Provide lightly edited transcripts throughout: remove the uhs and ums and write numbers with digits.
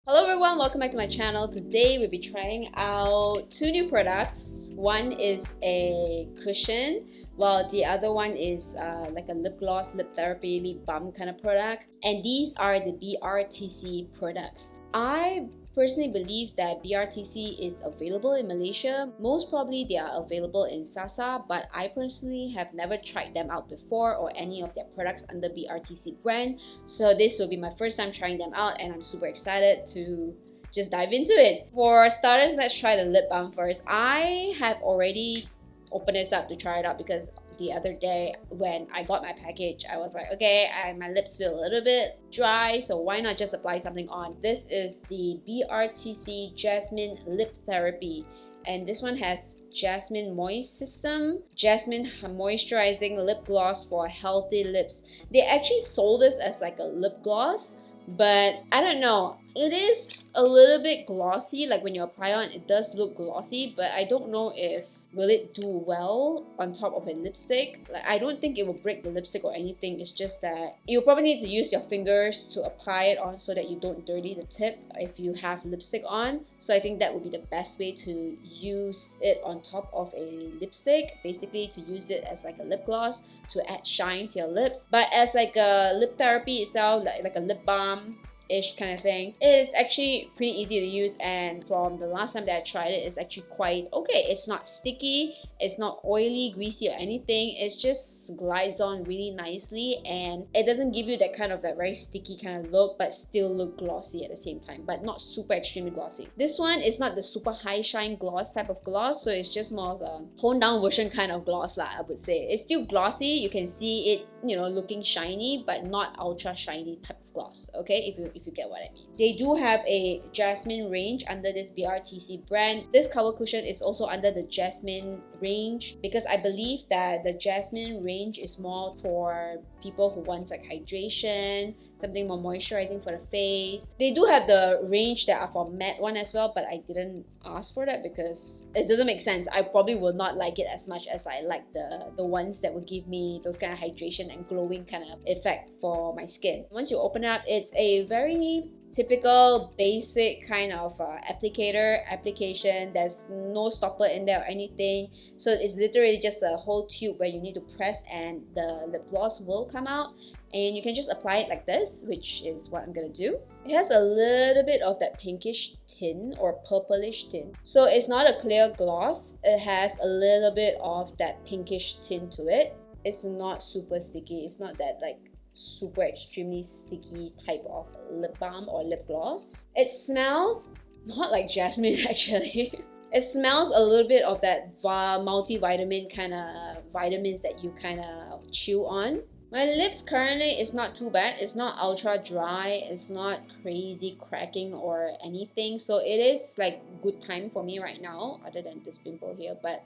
Hello everyone, welcome back to my channel. Today we'll be trying out two new products. One is a cushion, while the other one is like a lip gloss, lip therapy, lip balm kind of product. And these are the BRTC products. I personally believe that BRTC is available in Malaysia. Most probably they are available in Sasa, but I personally have never tried them out before or any of their products under BRTC brand. So this will be my first time trying them out and I'm super excited to just dive into it. For starters, let's try the lip balm first. I have already opened this up to try it out because the other day when I got my package, I was like, okay, my lips feel a little bit dry, so why not just apply something on? This is the BRTC Jasmine Lip Therapy, and this one has Jasmine Moist System, Jasmine Moisturizing Lip Gloss for healthy lips. They actually sold this as like a lip gloss, but I don't know. It is a little bit glossy, like when you apply on, it does look glossy, but I don't know if will it do well on top of a lipstick. Like, I don't think it will break the lipstick or anything. It's just that you'll probably need to use your fingers to apply it on so that you don't dirty the tip if you have lipstick on. So I think that would be the best way to use it on top of a lipstick. Basically to use it as like a lip gloss to add shine to your lips. But as like a lip therapy itself, like a lip balm ish kind of thing, it is actually pretty easy to use, and from the last time that I tried it, it's actually quite okay. It's not sticky, it's not oily, greasy or anything. It just glides on really nicely and it doesn't give you that kind of that very sticky kind of look, but still look glossy at the same time, but not super extremely glossy. This one is not the super high shine gloss type of gloss, so it's just more of a toned down version kind of gloss lah, I would say. It's still glossy, you can see it, you know, looking shiny, but not ultra shiny type of gloss, okay, if you get what I mean. They do have a Jasmine range under this BRTC brand. This cover cushion is also under the Jasmine range because I believe that the Jasmine range is more for people who want like hydration, something more moisturizing for the face. They do have the range that are for matte one as well, but I didn't ask for that because it doesn't make sense. I probably will not like it as much as I like the ones that will give me those kind of hydration and glowing kind of effect for my skin. Once you open it up, it's a very typical basic kind of application. There's no stopper in there or anything, so it's literally just a whole tube where you need to press and the lip gloss will come out, and you can just apply it like this, which is what I'm gonna do. It has a little bit of that pinkish tint or purplish tint, so it's not a clear gloss. It has a little bit of that pinkish tint to it. It's not super sticky. It's not that like super extremely sticky type of lip balm or lip gloss. It smells not like jasmine actually. It smells a little bit of that multivitamin kind of vitamins that you kind of chew on. My lips currently is not too bad. It's not ultra dry, it's not crazy cracking or anything, so it is like good time for me right now, other than this pimple here. But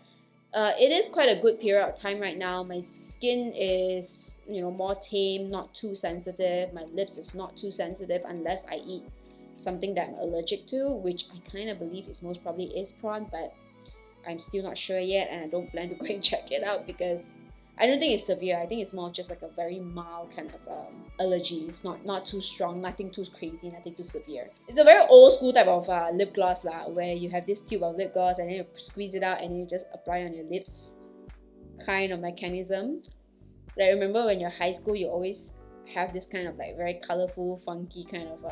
it is quite a good period of time right now. My skin is, you know, more tame, not too sensitive. My lips is not too sensitive unless I eat something that I'm allergic to, which I kind of believe is most probably is prawn, but I'm still not sure yet, and I don't plan to go and check it out because I don't think it's severe. I think it's more just like a very mild kind of allergy. It's not too strong, nothing too crazy, nothing too severe. It's a very old school type of lip gloss lah, where you have this tube of lip gloss and then you squeeze it out and then you just apply on your lips kind of mechanism. Like, remember when you're high school, you always have this kind of like very colorful, funky kind of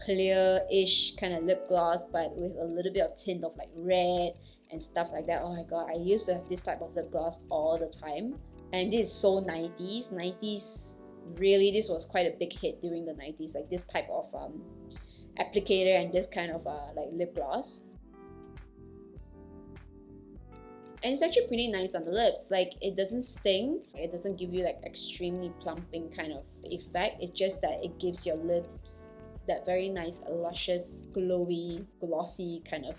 clear-ish kind of lip gloss, but with a little bit of tint of like red and stuff like that. Oh my god, I used to have this type of lip gloss all the time. And this is so 90s. 90s, really, this was quite a big hit during the 90s, like this type of applicator and this kind of like lip gloss. And it's actually pretty nice on the lips. Like, it doesn't sting, it doesn't give you like extremely plumping kind of effect. It's just that it gives your lips that very nice, luscious, glowy, glossy kind of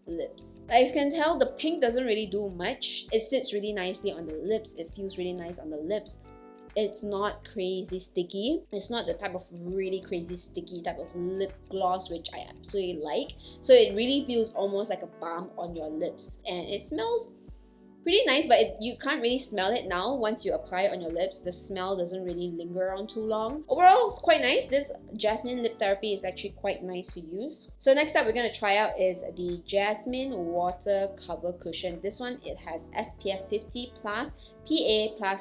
lips. Like you can tell, the pink doesn't really do much. It sits really nicely on the lips. It feels really nice on the lips. It's not crazy sticky. It's not the type of really crazy sticky type of lip gloss, which I absolutely like. So it really feels almost like a balm on your lips, and it smells Pretty nice, but you can't really smell it now. Once you apply it on your lips, the smell doesn't really linger on too long. Overall, it's quite nice. This Jasmine Lip Therapy is actually quite nice to use. So next up we're going to try out is the Jasmine Water Cover Cushion. This one, it has SPF 50+, PA+++.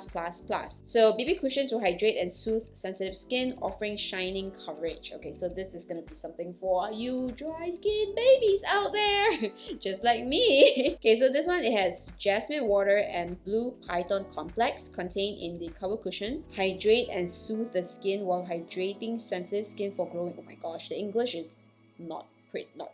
So BB cushion to hydrate and soothe sensitive skin, offering shining coverage. Okay, so this is gonna be something for you dry skin babies out there, just like me. Okay, so this one, it has jasmine water and blue python complex contained in the cover cushion. Hydrate and soothe the skin while hydrating sensitive skin for glowing. Oh my gosh, the English is not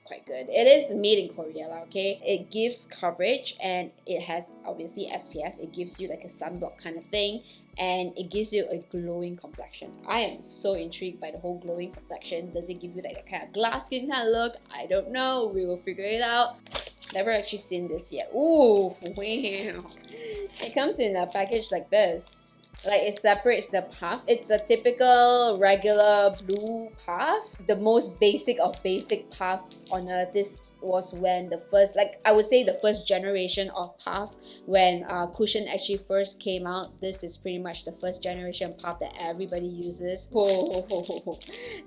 quite good. It is made in Korea, okay? It gives coverage and it has obviously SPF. It gives you like a sunblock kind of thing, and it gives you a glowing complexion. I am so intrigued by the whole glowing complexion. Does it give you like a kind of glass skin kind of look? I don't know. We will figure it out. Never actually seen this yet. Ooh, wow. It comes in a package like this. Like, it separates the puff. It's a typical regular blue puff. The most basic of basic puff on earth. This was when the first, like I would say the first generation of puff, when cushion actually first came out. This is pretty much the first generation puff that everybody uses.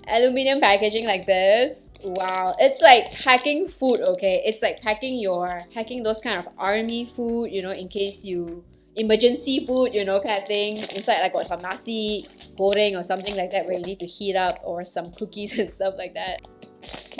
Aluminium packaging like this. Wow, it's like packing food, okay? It's like packing those kind of army food, you know, in case you emergency food, you know, kind of thing. Inside like got some nasi goreng or something like that where you need to heat up, or some cookies and stuff like that.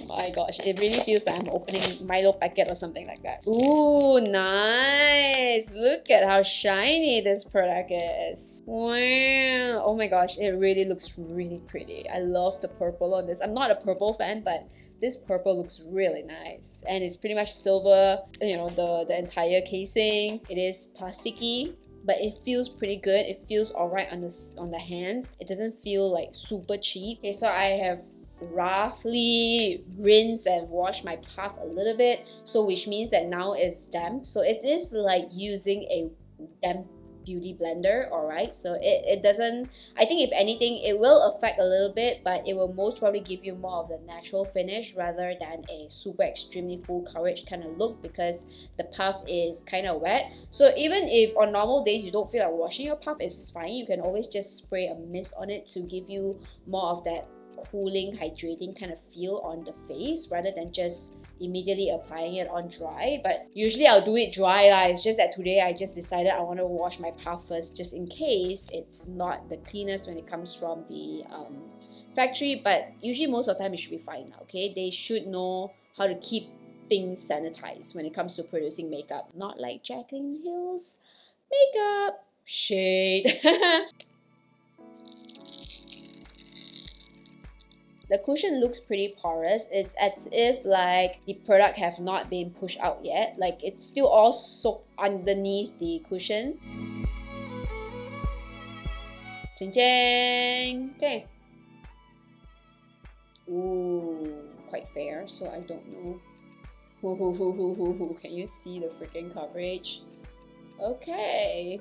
Oh my gosh, it really feels like I'm opening Milo packet or something like that. Ooh, nice! Look at how shiny this product is. Wow! Oh my gosh, it really looks really pretty. I love the purple on this. I'm not a purple fan, but this purple looks really nice, and it's pretty much silver, you know, the entire casing. It is plasticky, but it feels pretty good. It feels alright on the hands. It doesn't feel like super cheap. Okay, so I have roughly rinsed and washed my puff a little bit, so which means that now it's damp. So it is like using a damp beauty blender, alright? So it doesn't, I think if anything, it will affect a little bit, but it will most probably give you more of the natural finish rather than a super extremely full coverage kind of look, because the puff is kind of wet. So even if on normal days you don't feel like washing your puff, it's fine. You can always just spray a mist on it to give you more of that cooling, hydrating kind of feel on the face rather than just immediately applying it on dry. But usually I'll do it dry lah. It's just that today I just decided I want to wash my puff first, just in case it's not the cleanest when it comes from the factory. But usually most of the time it should be fine now, okay? They should know how to keep things sanitized when it comes to producing makeup. Not like Jaclyn Hill's makeup shade. The cushion looks pretty porous. It's as if like the product have not been pushed out yet. Like it's still all soaked underneath the cushion. Ching ching. Okay. Ooh, quite fair. So I don't know. Can you see the freaking coverage? Okay.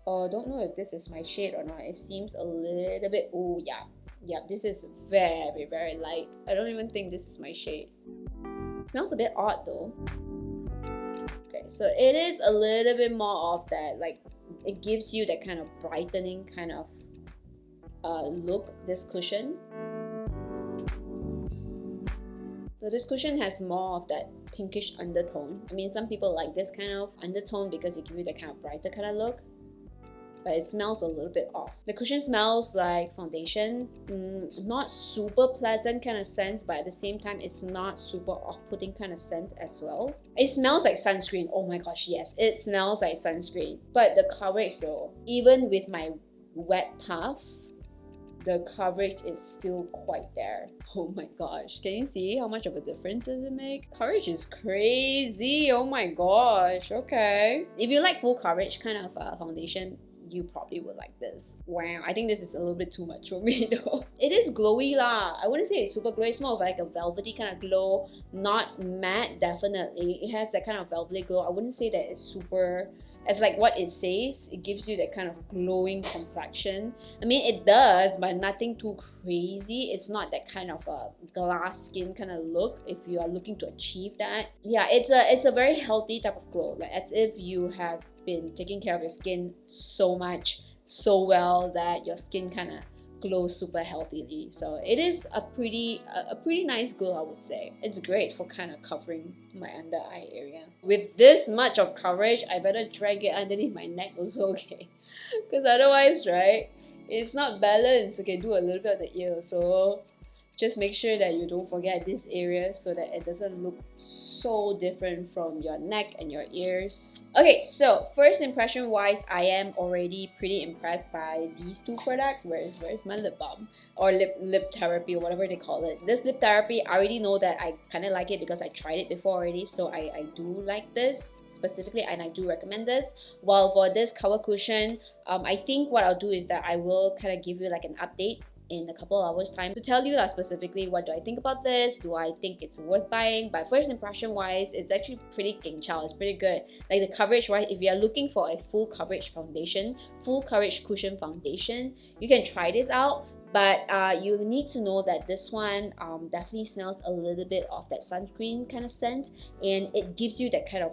Oh, don't know if this is my shade or not. It seems a little bit. Oh yeah. Yeah, this is very, very light. I don't even think this is my shade. It smells a bit odd though. Okay, so it is a little bit more of that, like, it gives you that kind of brightening kind of look, this cushion. So this cushion has more of that pinkish undertone. I mean, some people like this kind of undertone because it gives you that kind of brighter kind of look. But it smells a little bit off. The cushion smells like foundation. Not super pleasant kind of scent, but at the same time, it's not super off-putting kind of scent as well. It smells like sunscreen. Oh my gosh, yes. It smells like sunscreen. But the coverage though, even with my wet puff, the coverage is still quite there. Oh my gosh. Can you see how much of a difference does it make? Coverage is crazy. Oh my gosh. Okay. If you like full coverage kind of foundation, you probably would like this. Wow, I think this is a little bit too much for me though. It is glowy lah. I wouldn't say it's super glowy. It's more of like a velvety kind of glow. Not matte, definitely. It has that kind of velvety glow. I wouldn't say that it's super as like what it says, it gives you that kind of glowing complexion. I mean, it does, but nothing too crazy. It's not that kind of a glass skin kind of look if you are looking to achieve that. Yeah, it's a very healthy type of glow, like as if you have been taking care of your skin so much, so well that your skin kind of glows super healthily. So it is a pretty nice glow, I would say. It's great for kind of covering my under eye area. With this much of coverage, I better drag it underneath my neck also, okay? Because otherwise, right, it's not balanced. Okay, do a little bit of the ear, so just make sure that you don't forget this area so that it doesn't look so different from your neck and your ears. Okay, so first impression wise, I am already pretty impressed by these two products. Where's my lip balm or lip therapy or whatever they call it. This lip therapy, I already know that I kind of like it because I tried it before already, so I do like this specifically and I do recommend this. While for this cover cushion, I think what I'll do is that I will kind of give you like an update in a couple of hours time to tell you specifically what do I think about this. Do I think it's worth buying? But first impression wise, it's actually pretty king chow. It's pretty good. Like the coverage wise, if you're looking for a full coverage foundation, full coverage cushion foundation, you can try this out. But you need to know that this one definitely smells a little bit of that sunscreen kind of scent, and it gives you that kind of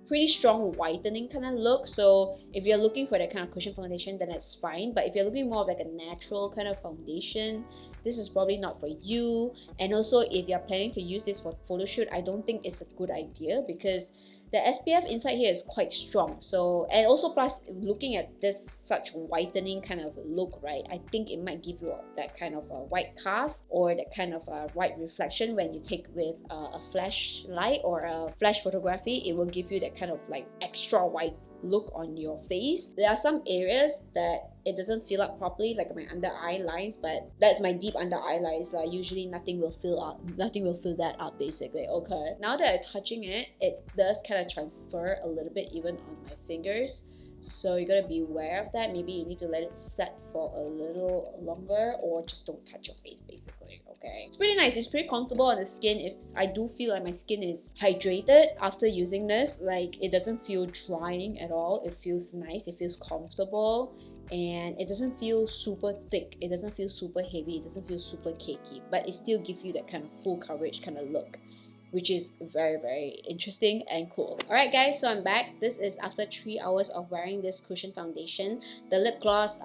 pretty strong whitening kind of look. So if you're looking for that kind of cushion foundation, then that's fine. But if you're looking more of like a natural kind of foundation, this is probably not for you. And also if you're planning to use this for photo shoot, I don't think it's a good idea because the SPF inside here is quite strong. So, and also plus looking at this such whitening kind of look, right, I think it might give you that kind of a white cast or that kind of a white reflection when you take with a flashlight or a flash photography. It will give you that kind of like extra white look on your face. There are some areas that it doesn't fill up properly, like my under eye lines, but that's my deep under eye lines. Usually nothing will fill that up basically. Okay, now that I'm touching it, it does kind of transfer a little bit even on my fingers. So you gotta be aware of that. Maybe you need to let it set for a little longer or just don't touch your face basically, okay? It's pretty nice. It's pretty comfortable on the skin. If I do feel like my skin is hydrated after using this, like it doesn't feel drying at all. It feels nice, it feels comfortable, and it doesn't feel super thick. It doesn't feel super heavy. It doesn't feel super cakey, but it still gives you that kind of full coverage kind of look, which is very, very interesting and cool. Alright guys, so I'm back. This is after 3 hours of wearing this cushion foundation. The lip gloss,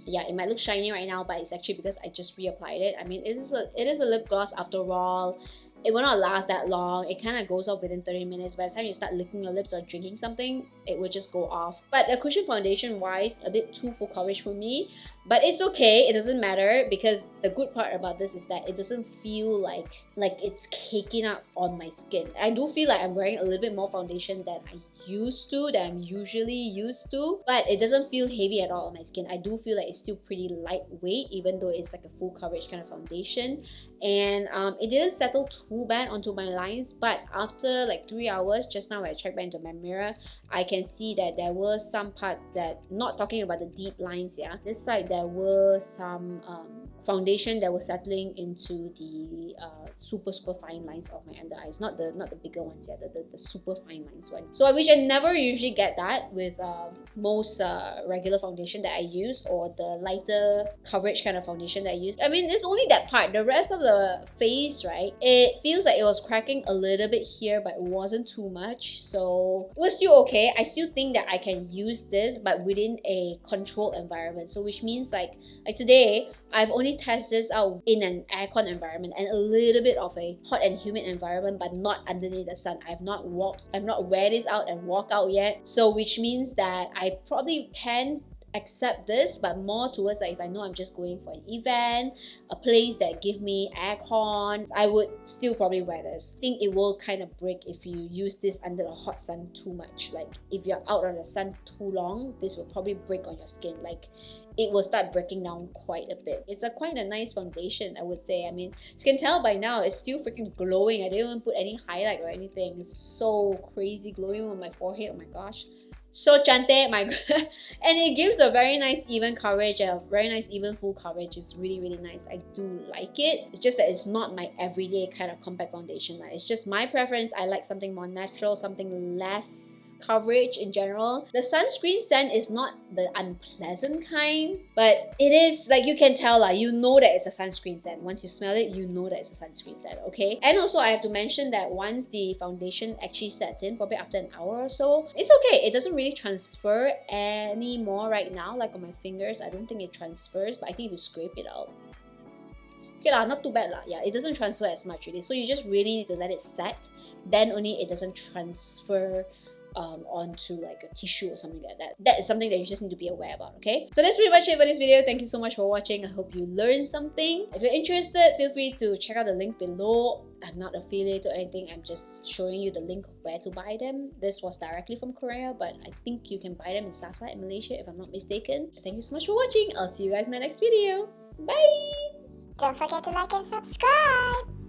yeah, it might look shiny right now, but it's actually because I just reapplied it. I mean, it is a lip gloss after all. It will not last that long. It kind of goes off within 30 minutes. By the time you start licking your lips or drinking something, it will just go off. But the cushion foundation wise, a bit too full coverage for me. But it's okay, it doesn't matter, because the good part about this is that it doesn't feel like it's caking up on my skin. I do feel like I'm wearing a little bit more foundation than I'm usually used to, but it doesn't feel heavy at all on my skin. I do feel like it's still pretty lightweight, even though it's like a full coverage kind of foundation. And it didn't settle too bad onto my lines, but after like 3 hours, just now when I checked back into my mirror, I can see that there were some parts that, not talking about the deep lines, yeah, this side there were some foundation that was settling into the super fine lines of my under eyes, not the bigger ones, yeah, the super fine lines one. So I wish I never usually get that with most regular foundation that I use, or the lighter coverage kind of foundation that I use. I mean, it's only that part. The rest of the face, right, it feels like it was cracking a little bit here, but it wasn't too much, so it was still okay. I still think that I can use this, but within a controlled environment. So which means like today, I've only tested this out in an aircon environment and a little bit of a hot and humid environment, but not underneath the sun. I've not wear this out and walk out yet. So which means that I probably can accept this, but more towards like if I know I'm just going for an event, a place that give me aircon, I would still probably wear this. I think it will kind of break if you use this under the hot sun too much. Like if you're out on the sun too long, this will probably break on your skin. Like it will start breaking down quite a bit. It's quite a nice foundation, I would say. I mean, you can tell by now, it's still freaking glowing. I didn't even put any highlight or anything. It's so crazy glowing on my forehead. Oh my gosh. So cantik, my god. And it gives a very nice even coverage, a very nice even full coverage. It's really, really nice. I do like it. It's just that it's not my everyday kind of compact foundation. It's just my preference. I like something more natural, something less coverage in general. The sunscreen scent is not the unpleasant kind, but it is, like, you can tell, you know that it's a sunscreen scent. Once you smell it, you know that it's a sunscreen scent, okay? And also, I have to mention that once the foundation actually sets in, probably after an hour or so, it's okay. It doesn't really transfer anymore right now, like on my fingers. I don't think it transfers, but I think if you scrape it out, okay lah, not too bad lah. Yeah, it doesn't transfer as much really. So you just really need to let it set. Then only it doesn't transfer onto like a tissue or something like that. That is something that you just need to be aware about, okay? So that's pretty much it for this video. Thank you so much for watching. I hope you learned something. If you're interested, feel free to check out the link below. I'm not affiliate or anything. I'm just showing you the link of where to buy them. This was directly from Korea, but I think you can buy them in Sasa in Malaysia if I'm not mistaken. Thank you so much for watching. I'll see you guys in my next video. Bye! Don't forget to like and subscribe!